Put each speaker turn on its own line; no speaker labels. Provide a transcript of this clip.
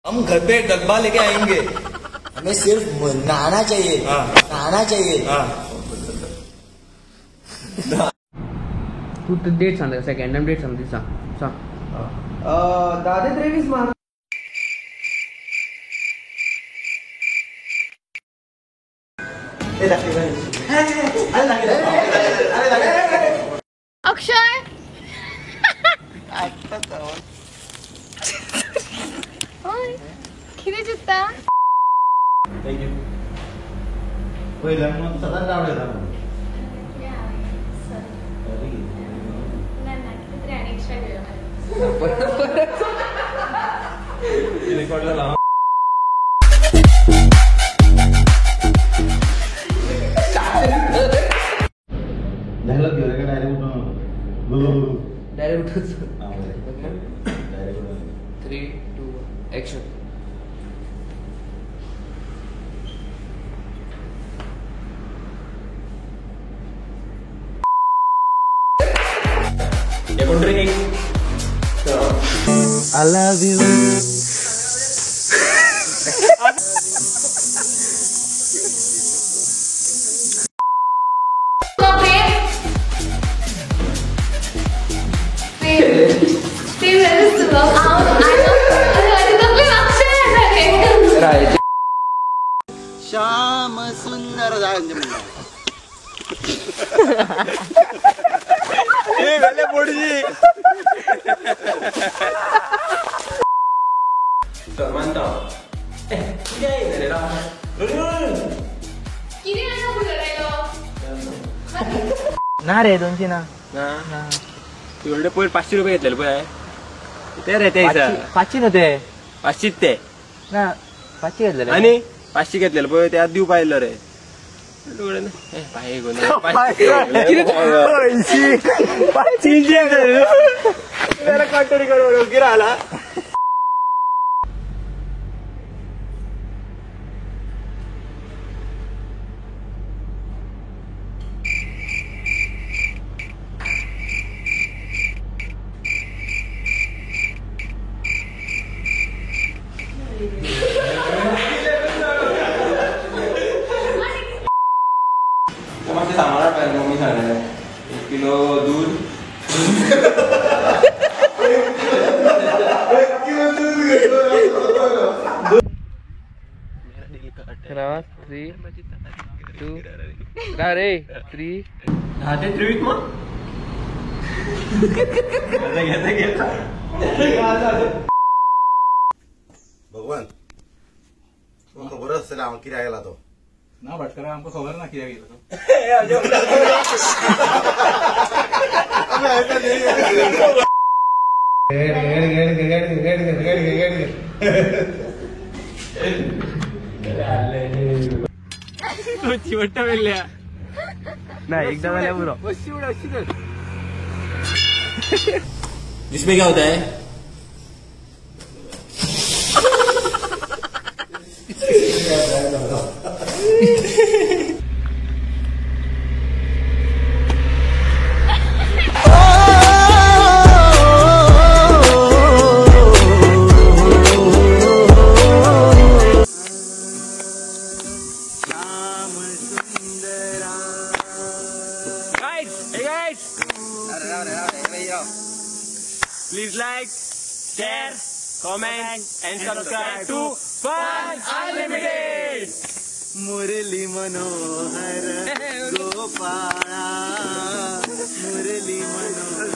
हम घर पे डब्बा लेके आएंगे,
हमें सिर्फ नहाना चाहिए, नहाना चाहिए।
तू डेट सांग, सेकंड टाइम डेट सांग, सांग
10-23 मार्च.
अक्षय ओय किती जुत्ता
थँक्यू. पहिला मग सतत आवडत रेकॉर्ड झाला.
Direct 3, 2, action.
I love you.
Shyam सुंदर
ना रे 200 ना.
एवढे पोर 500 रुपये घेतलेले पोय ते रे ते
500 नव्हते
500 ते
ना, 500 घेतलेले.
आणि 500 घेतलेले पोय ते आज देऊ पाहिलं रे. गिराला सामान पाहिजे. मम्मी सांगितलं 1 किलो दूध.
Kenapa? 3, 2, रे 3.
ते त्रिवीत मग
भगवान तुमको खबर असेल आम्हाला किती गेला तो ना भटकरा आमको खबर ना किती गेला तो.
चिवट्टा वेगळ्या
नाही एकदा झाल्या बरो.
जिसमें क्या होता है? Please like, share, comment and subscribe to Fun Unlimited.
Murli Manohar Gopala, Murli Manohar